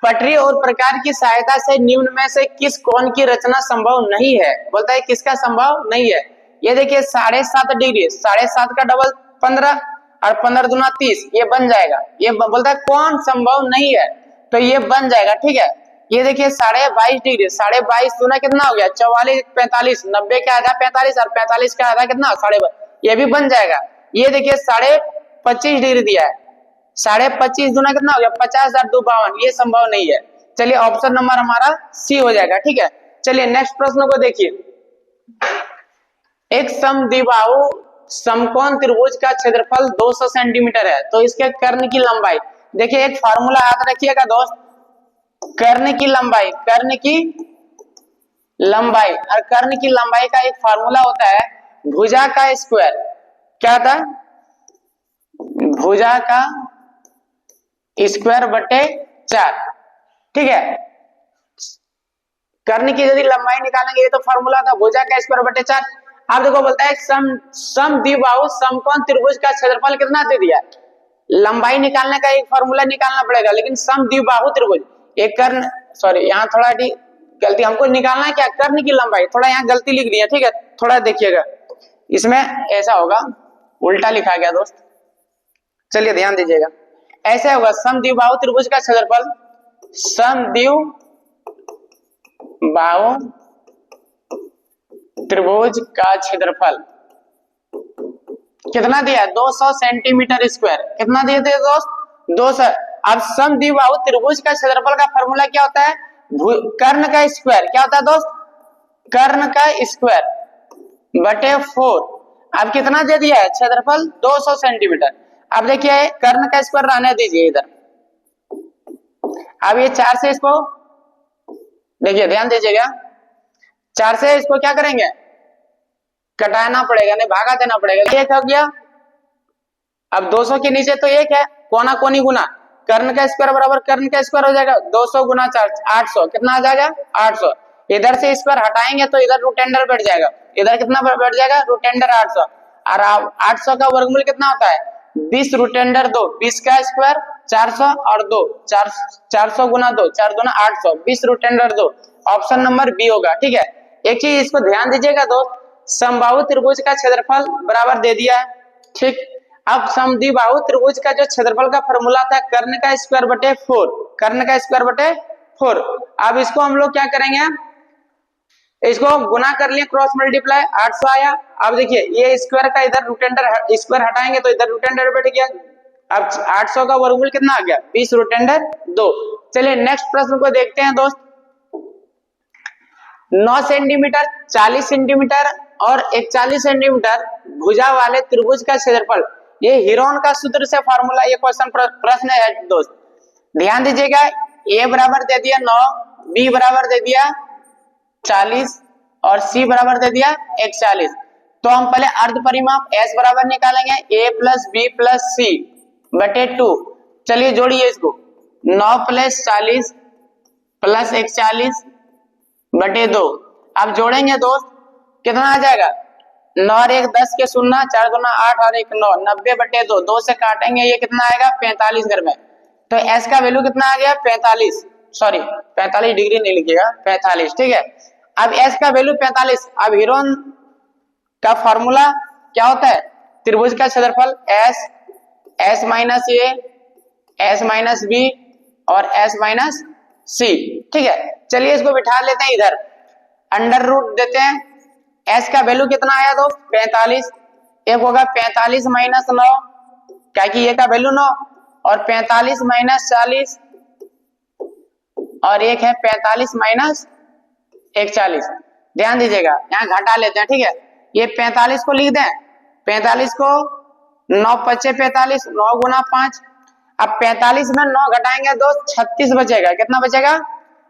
पटरी और प्रकार की सहायता से निम्न में से किस कोण की रचना संभव नहीं है? बोलता है किसका संभव नहीं है? ये देखिए 7.5 डिग्री, 7.5 का डबल 15 और 15 दूना 30, ये बन जाएगा। ये बोलता है कौन संभव नहीं है, तो ये बन जाएगा, ठीक है। ये देखिए 22.5 डिग्री, 22.5 दूना कितना हो गया? 44, 45, 90 का आधा 45 और 45 का आधा कितना? 22.5, ये भी बन जाएगा। ये देखिए 25.5 डिग्री दिया है, 25.5 दूना कितना हो गया? 50 और 2 52, ये संभव नहीं है। चलिए ऑप्शन नंबर हमारा सी हो जाएगा, ठीक है। चलिए नेक्स्ट प्रश्न को देखिए। एक समद्विबाहु समकोण त्रिभुज का क्षेत्रफल 200 सेंटीमीटर है, तो इसके कर्ण की लंबाई, देखिए एक फार्मूला याद रखिएगा दोस्त, कर्ण की लंबाई, कर्ण की लंबाई, और कर्ण की लंबाई का एक फार्मूला होता है भुजा का स्क्वायर। क्या था? भुजा का स्क्वायर बटे 4। ठीक है, कर्ण की यदि लंबाई निकालेंगे, ये तो फॉर्मूला था भुजा का स्क्वायर बटे 4। आप देखो बोलता है सम द्विबाहु समकोण त्रिभुज का क्षेत्रफल कितना दे दिया। लंबाई निकालने का एक फॉर्मूला निकालना पड़ेगा, लेकिन सम द्विबाहु त्रिभुज, एक कर्ण, सॉरी यहाँ थोड़ा गलती, हमको निकालना है क्या, कर्ण की लंबाई, थोड़ा यहाँ गलती लिख दी है। ठीक है, थोड़ा देखिएगा, इसमें ऐसा होगा, उल्टा लिखा गया दोस्त, चलिए ध्यान दीजिएगा। ऐसे होगा समद्विबाहु त्रिभुज का क्षेत्रफल, समद्विबाहु त्रिभुज का क्षेत्रफल कितना दिया, 200 सेंटीमीटर स्क्वायर। कितना दिए थे दोस्त, 200। अब समद्विबाहु त्रिभुज का क्षेत्रफल का फॉर्मूला क्या होता है, कर्ण का स्क्वायर। क्या होता है दोस्त, कर्ण का स्क्वायर बटे 4। अब कितना दे दिया है क्षेत्रफल, 200 सेंटीमीटर। अब देखिए कर्ण का स्क्वायर रहने दीजिए इधर। अब ये 4 से इसको देखिए, ध्यान दीजिएगा, 4 से इसको क्या करेंगे, कटाना पड़ेगा, नहीं भागा देना पड़ेगा। एक हो गया, अब 200 के नीचे तो एक है, कोना कोनी गुना, कर्ण का स्क्वायर बराबर कर्ण का स्क्वायर हो जाएगा, 200 गुना 4 800, कितना आ जाएगा 800। इधर से स्क्वायर हटाएंगे तो इधर रूट अंडर बैठ जाएगा, इधर कितना बैठ जाएगा रूट अंडर 800। और 800 का वर्गमूल कितना होता है 20 रूट अंडर 2, 20 का स्क्वायर 400 और 2 400 गुना 2 4 दूना 800, 20 root under 2, option number B होगा। ठीक है, एक चीज इसको ध्यान दीजिएगा दोस्त, समबाहु त्रिभुज का क्षेत्रफल बराबर दे दिया है। ठीक, अब समद्विबाहु त्रिभुज का जो क्षेत्रफल का फॉर्मूला था कर्ण का स्क्वायर बटे 4, कर्ण का स्क्वायर बटे 4। अब इसको हम लोग क्या करेंगे, इसको गुना कर लिए, क्रॉस मल्टीप्लाई, 800 आया। अब देखिए ये स्क्वायर का इधर रूट अंडर, स्क्वायर हटाएंगे तो इधर रूट अंडर बैठ गया। अब 800 का वर्गमूल कितना आ गया 20 रूट अंडर 2। चलिए नेक्स्ट प्रश्न को देखते हैं दोस्त। 9 सेंटीमीटर 40 सेंटीमीटर और 41 सेंटीमीटर भुजा वाले त्रिभुज का क्षेत्रफल, ये हीरोन का सूत्र से फॉर्मूला, ये क्वेश्चन प्रश्न है दोस्त, ध्यान दीजिएगा। ए बराबर दे दिया 9, बी बराबर दे दिया 40 और सी बराबर दे दिया 41। तो हम पहले अर्ध परिमाप एस बराबर निकालेंगे, ए प्लस बी प्लस सी बटे 2। चलिए जोड़िए इसको, 9 प्लस 40 प्लस 41 बटे 2। अब जोड़ेंगे दोस्त, कितना आ जाएगा, 9 और 1 10 के 0, 4 दूना 8 और 1 9, 90 बटे 2, 2 से काटेंगे, ये कितना आएगा 45 घर में। तो एस का वैल्यू कितना आ गया 45, सॉरी 45 डिग्री नहीं लिखिएगा 45। ठीक है, अब एस का वैल्यू 45। अब हीरोन का फॉर्मूला क्या होता है, त्रिभुज का क्षेत्रफल S, s minus a, s minus b और एस माइनस सी। ठीक है, चलिए इसको बिठा लेते हैं इधर, अंडर रूट देते हैं। एस का वैल्यू कितना आया दोस्त 45, एक होगा 45 माइनस 9, क्या कि ये का वैल्यू 9, और 45 माइनस 40 और एक है 45 माइनस 41। ध्यान दीजिएगा, यहाँ घटा लेते हैं। ठीक है, ये 45 को लिख दें, 45 को 9 पचे 45, 9 गुना 5। अब 45 में 9 घटाएंगे दोस्त 36 बचेगा, कितना बचेगा,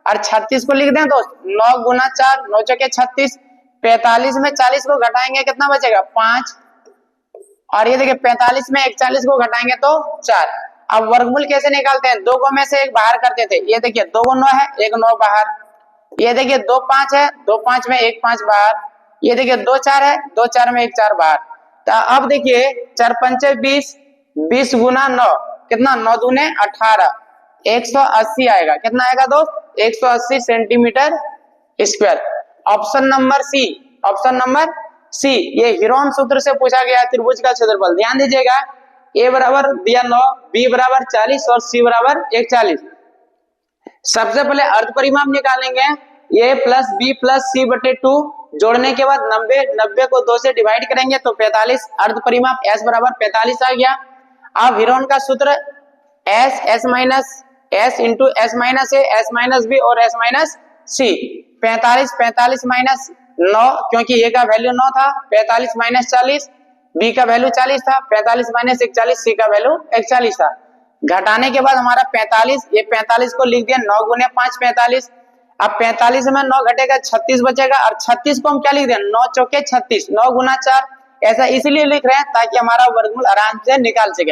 और 36 को लिख दें दोस्त, 9 गुना 4 9 चौके 36, 45 में 40 को घटाएंगे कितना बचेगा 5, और ये देखिए 45 में 41 को घटाएंगे तो 4। अब वर्गमूल कैसे निकालते हैं, 2 को में से 1 बाहर करते थे, ये देखिए 2 को 9 है, 1 9 बाहर, ये देखिए 2 5 है, 2 5 में 1 5 बाहर, ये देखिए 2 4 है, 2 4 में 1 4 बाहर। तो अब देखिए 4 पंचे 20, 20 गुना 9 कितना, 9 दूने 18, 180 आएगा। कितना आएगा दोस्त 180 centimetre square. Option number C, option number C, ये हीरोन सूत्र से पूछा गया त्रिभुज का क्षेत्रफल। ध्यान दीजिएगा, ए बराबर दिया 9, बी बराबर 40 और सी बराबर 41। सबसे पहले अर्ध परिमाप निकालेंगे, ए प्लस बी प्लस सी बटे 2, जोड़ने के बाद 90, 90 को 2 से डिवाइड करेंगे तो 45, अर्ध परिमाप एस बराबर 45 आ गया। अब हीरोन का सूत्र s, s minus s into s minus a, s minus b और एस माइनस सी। 45, 45 माइनस 9, क्योंकि ए का वैल्यू 9 था, 45 माइनस 40, बी का वैल्यू 40 था, 45 माइनस 41, सी का वैल्यू 41 था। घटाने के बाद हमारा 45, ये 45 को लिख दिया 9 गुने 5 45। अब 45 में 9 घटेगा 36 बचेगा, और 36 को हम क्या लिख दें 9 चौके 36, 9 गुना 4, ऐसा इसलिए लिख रहे हैं ताकि हमारा वर्गमूल आराम से निकाल सके।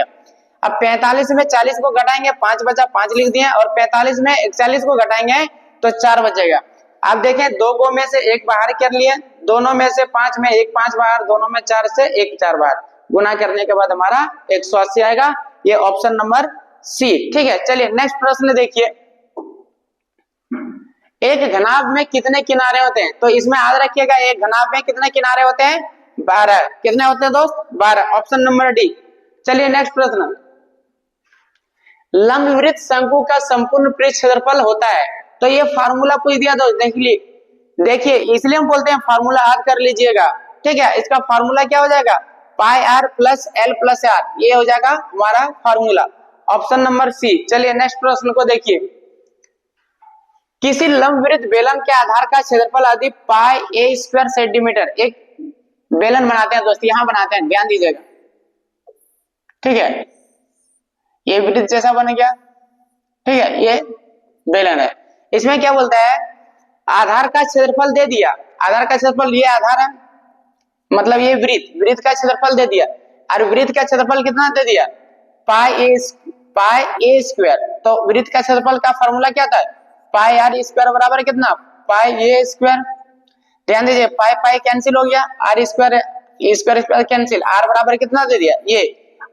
अब 45 में 40 को घटाएंगे 5 बचा, 5 लिख दिए, और 45 में 41 को घटाएंगे तो 4 बचेगा। आप देखें 2 गो में से 1 बाहर कर लिए, दोनों में से 5 में 1 5 बाहर, दोनों में 4 से 1 4 बाहर, गुना करने के बाद हमारा 180 आएगा। ये ऑप्शन नंबर सी, ठीक है। चलिए नेक्स्ट प्रश्न देखिए, एक घनाभ में कितने किनारे होते हैं? तो इसमें याद रखिएगा एक घनाभ में कितने किनारे होते हैं? 12। कितने होते हैं दोस्त? 12, ऑप्शन नंबर डी। चलिए नेक्स्ट प्रश्न, लंबवृत्त शंकु का संपूर्ण पृष्ठ क्षेत्रफल होता है। तो ये फार्मूला पूछ दिया दोस्त, देखिए इसलिए हम बोलते हैं फार्मूला याद कर लीजिएगा, ठीक है। इसका फार्मूला क्या हो जाएगा? Pi r plus l plus r, ये हो जाएगा हमारा फार्मूला, ऑप्शन नंबर सी। चलिए नेक्स्ट प्रश्न को देखिए, किसी लंबवृत्त बेलन के आधार का क्षेत्रफल यदि पाई ए स्क्वायर सेंटीमीटर, एक बेलन बनाते हैं दोस्त, यहां बनाते हैं, ध्यान दीजिएगा, ठीक है। ये वृत्त जैसा बन गया, ठीक है, ये बेलन है। इसमें क्या बोलता है? आधार का क्षेत्रफल दे दिया, आधार का क्षेत्रफल ये आधार है, मतलब ये वृत्त का क्षेत्रफल दे दिया, और वृत्त का क्षेत्रफल कितना दे दिया? पाई ए स्क्वायर। तो वृत्त का क्षेत्रफल का फार्मूला क्या था? पाई आर स्क्वायर बराबर कितना? Pi A square. ध्यान दीजिए पाई पाई कैंसिल हो गया, R square square cancel, R बराबर कितना दे दिया? ये,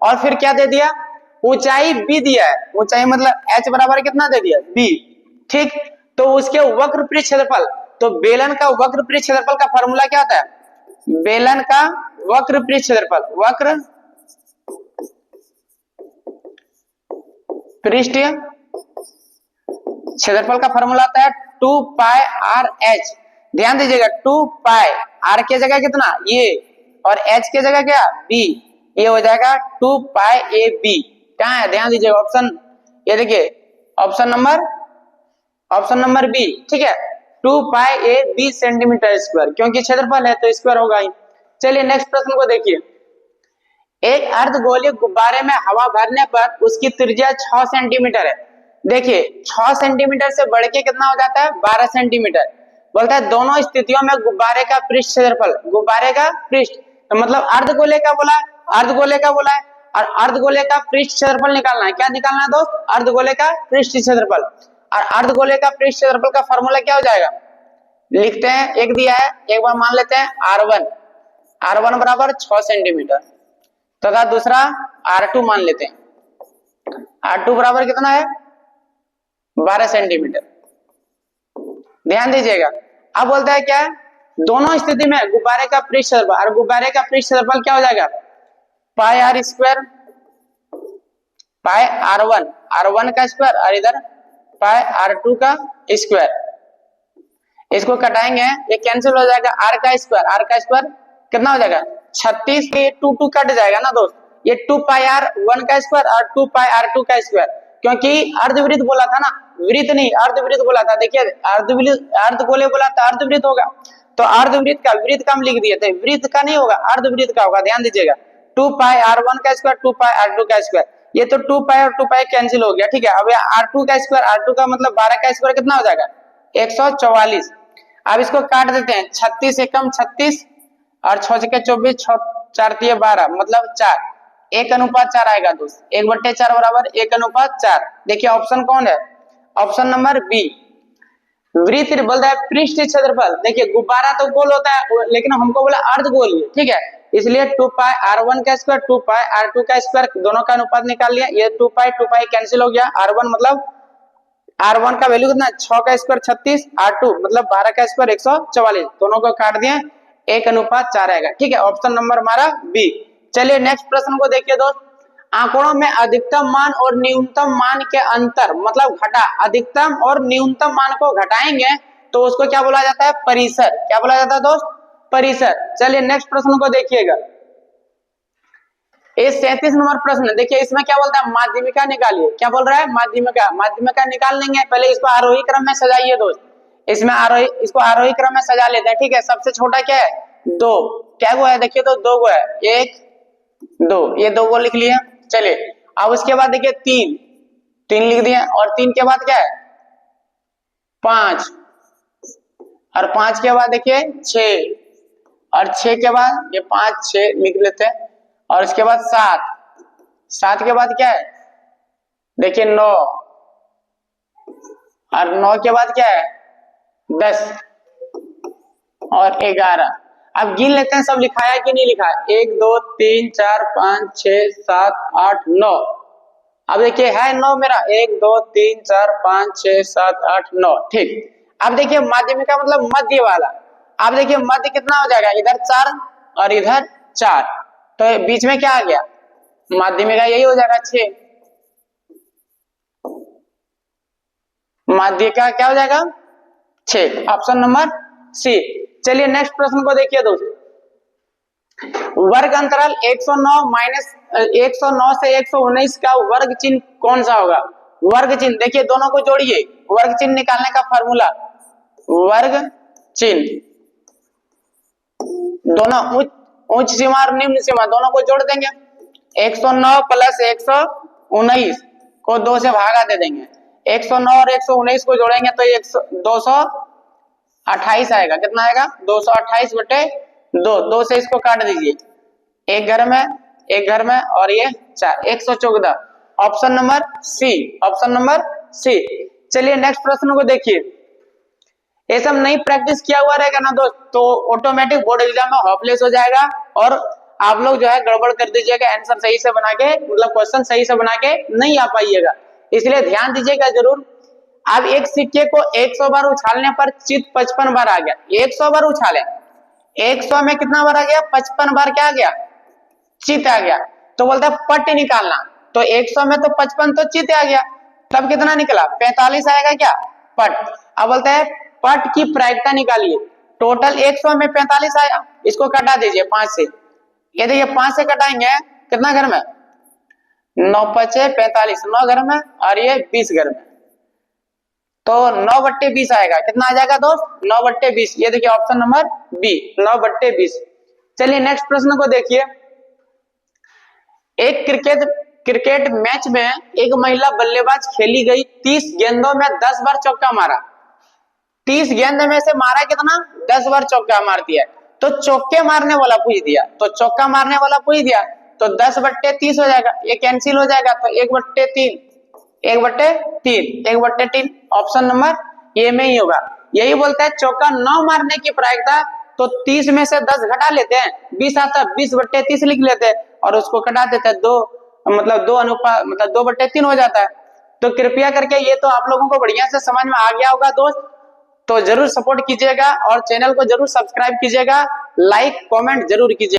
और फिर क्या दे दिया? ऊंचाई बी दिया है, ऊंचाई मतलब एच बराबर कितना दे दिया? बी, ठीक। तो उसके वक्र पृष्ठ क्षेत्रफल, तो बेलन का वक्र पृष्ठ क्षेत्रफल का फार्मूला क्या होता है? बेलन का वक्र पृष्ठ क्षेत्रफल, वक्र पृष्ठ क्षेत्रफल का फार्मूला आता है 2 पाई आर एच। ध्यान दीजिएगा 2 पाई, आर के जगह कितना? ये, और एच के जगह क्या? बी, ये हो जाएगा 2 पाई ए बी। कहाँ है? ध्यान दीजिएगा ऑप्शन, ये देखिए ऑप्शन नंबर बी, ठीक है। 2 पाई ए बी सेंटीमीटर स्क्वायर, क्योंकि क्षेत्रफल है तो स्क्वायर होगा ही। चलिए नेक्स्ट प्रश्न को देखिए, एक अर्धगोलीय गुब्बारे में हवा भरने पर उसकी त्रिज्या 6 सेंटीमीटर है। देखिए 6 सेंटीमीटर से बढ़ के कितना हो जाता है? 12 सेंटीमीटर। बोलता है दोनों स्थितियों में गुब्बारे का पृष्ठ क्षेत्रफल, गुब्बारे का पृष्ठ, तो मतलब अर्धगोले का बोला है, अर्धगोले का बोला है, और अर्धगोले का पृष्ठ क्षेत्रफल निकालना है। क्या निकालना है दोस्त? अर्धगोले का पृष्ठ क्षेत्रफल। और अर्धगोले का पृष्ठ क्षेत्रफल का फॉर्मूला क्या हो जाएगा? लिखते हैं, एक दिया है, एक बार मान लेते हैं R1 बराबर 6 सेंटीमीटर, तथा दूसरा R2 मान लेते हैं, R2 बराबर कितना है? 12 सेंटीमीटर। ध्यान दीजिएगा, अब बोलता है क्या? दोनों स्थिति में गुब्बारे का पृष्ठ क्षेत्रफल, और गुब्बारे का पृष्ठ क्षेत्रफल क्या हो जाएगा? Pi are square, pi R1 का स्क्वायर, और इधर पाई R2 का स्क्वायर। इसको कटाएंगे, ये कैंसिल हो जाएगा, R का स्क्वायर कितना हो जाएगा? 36, ये 2 कट जाएगा ना दोस्त, ये 2 पाई R1 का स्क्वायर और 2 पाई R2 का स्क्वायर, क्योंकि अर्धवृत्त बोला था ना, वृत्त नहीं अर्धवृत्त बोला था। देखिए अर्धगोले बोला था, अर्धवृत्त होगा, तो अर्धवृत्त का वृत्त का हम लिख दिए थे, वृत्त का नहीं होगा, अर्धवृत्त का होगा। ध्यान दीजिएगा 2 पाई R1 का स्क्वायर 2 पाई R2 का स्क्वायर, ये तो 2 पाई और 2 पाई कैंसिल हो गया, ठीक है। अब R2 का स्क्वायर, R2 का मतलब 12 का स्क्वायर कितना हो जाएगा? 144। अब इसको काट देते हैं, 36 एकम 36 और 6 के 24, 6 4 दिए 12, मतलब 4, 1:4 आएगा दोस्त, 1/4 बराबर 1:4। देखिए ऑप्शन कौन है? Option number B. वृत्त बोलता है पृष्ठ क्षेत्रफल, देखिए गुब्बारा तो गोल होता है, लेकिन हमको बोला अर्धगोल, ठीक है, इसलिए 2 पाई R1 का स्क्वायर 2 पाई R2 का स्क्वायर, दोनों का अनुपात निकाल लिया, ये 2 पाई कैंसिल हो गया, R1 मतलब R1 का वैल्यू कितना? 6 का स्क्वायर 36, R2 मतलब 12 का स्क्वायर 144, दोनों को काट दिए, 1:4 आएगा, ठीक है। ऑप्शन नंबर हमारा बी। चलिए नेक्स्ट प्रश्न को देखिए दोस्त, आंकड़ों में अधिकतम मान और न्यूनतम मान के अंतर मतलब घटा, अधिकतम और न्यूनतम मान को घटाएंगे तो उसको क्या बोला जाता है? परिसर। क्या बोला जाता है दोस्त? परिसर। चलिए नेक्स्ट प्रश्न को देखिएगा, ये 37 नंबर प्रश्न, देखिए इसमें क्या बोलता है? माध्यमिका निकालिए। क्या बोल रहा है? माध्यमिका निकाल लेंगे, पहले इसको आरोही क्रम में सजाइए दोस्त, इसमें इसको आरोही क्रम में सजा लेते हैं, ठीक है। सबसे छोटा क्या है? 2, क्या गो है? देखिए तो 2 गो है, 1 2, ये 2 गो लिख लिया। चलिए अब उसके बाद देखिए 3, 3 लिख दिए, और 3 के बाद क्या है 5, और 5 के बाद देखिए 6, और 6 के बाद ये 5 6 लिख लेते हैं, और इसके बाद 7, 7 के बाद क्या है देखिए 9, और 9 के बाद क्या है 10 और 11। अब गिन लेते हैं सब लिखा है कि नहीं लिखा है, 1 2 3 4 5 6 7 8 9। अब देखिए है 9 मेरा, 1 2 3 4 5 6 7 8 9, ठीक। अब देखिए माध्यमिका मतलब मध्य वाला, अब देखिए मध्य कितना हो जाएगा, इधर 4 और इधर 4, तो बीच में क्या आ गया माध्यमिका, यही हो जाएगा 6। माध्यिका क्या हो जाएगा 6, ऑप्शन नंबर सी। चलिए नेक्स्ट प्रश्न को देखिए दोस्तों, वर्ग अंतराल 109 माइनस 109 से 119 का वर्ग चिन्ह कौन सा होगा। वर्ग चिन्ह देखिए दोनों को जोड़िए, वर्ग चिन्ह निकालने का फार्मूला, वर्ग चिन्ह दोनों उच्च सीमा और निम्न सीमा दोनों को जोड़ देंगे, 109 प्लस 119 को 2 से भागा दे देंगे, 109 और 119 को जोड़ेंगे तो 228 आएगा, कितना आएगा 228 बटे 2, 2 से इसको काट दीजिए, एक घर में और ये 4, 114, option number C, option number C. चलिए नेक्स्ट प्रश्न को देखिए, ये सब नहीं प्रैक्टिस किया हुआ रहेगा ना दोस्त, तो ऑटोमेटिक बोर्ड एग्जाम में होपलेस हो जाएगा, और आप लोग जो है गड़बड़ कर दीजिएगा, आंसर सही से बना के मतलब क्वेश्चन सही से बना के नहीं आ पाइएगा, इसलिए ध्यान दीजिएगा जरूर। अब एक सिक्के को 100 बार उछालने पर चित 55 बार आ गया, 100 बार उछाले, 100 में कितना बार आ गया 55 बार क्या आ गया चित आ गया, तो बोलता है पट निकालना, तो 100 में तो 55 तो चित आ गया, तब कितना निकला 45 आएगा क्या पट। अब बोलता है पट की प्रायिकता निकालिए, टोटल 100 में 45 आया, इसको कटा दीजिए 5 से, ये देखिए 5 से कटाएंगे कितना घर में 9 5 45, 9 घर में और ये 20 घर में, तो 9/20 आएगा, कितना आ जाएगा दोस्त 9/20, ये देखिए ऑप्शन नंबर बी 9/20। चलिए नेक्स्ट प्रश्न को देखिए, एक क्रिकेट मैच में एक महिला बल्लेबाज खेली गई 30 गेंदों में 10 बार चौका मारा, 30 गेंद में से मारा कितना 10 बार चौका मार दिया, तो चौके मारने वाला पूछ दिया, तो चौका मारने वाला पूछ दिया तो 10/30 हो जाएगा, ये कैंसिल हो जाएगा, तो 1/3 1/3 1/3, ऑप्शन नंबर ए में ही होगा। यही बोलता है चौका 9 मारने की प्रायिकता, तो 30 में से 10 घटा लेते हैं 20 आता, 20/30 लिख लेते हैं और उसको कटा देते हैं, 2 मतलब 2 अनुपात मतलब 2/3 हो जाता है। तो कृपया करके ये तो आप लोगों को बढ़िया से समझ में आ गया होगा दोस्त, तो जरूर सपोर्ट कीजिएगा और चैनल को जरूर सब्सक्राइब कीजिएगा, लाइक कमेंट जरूर कीजिएगा।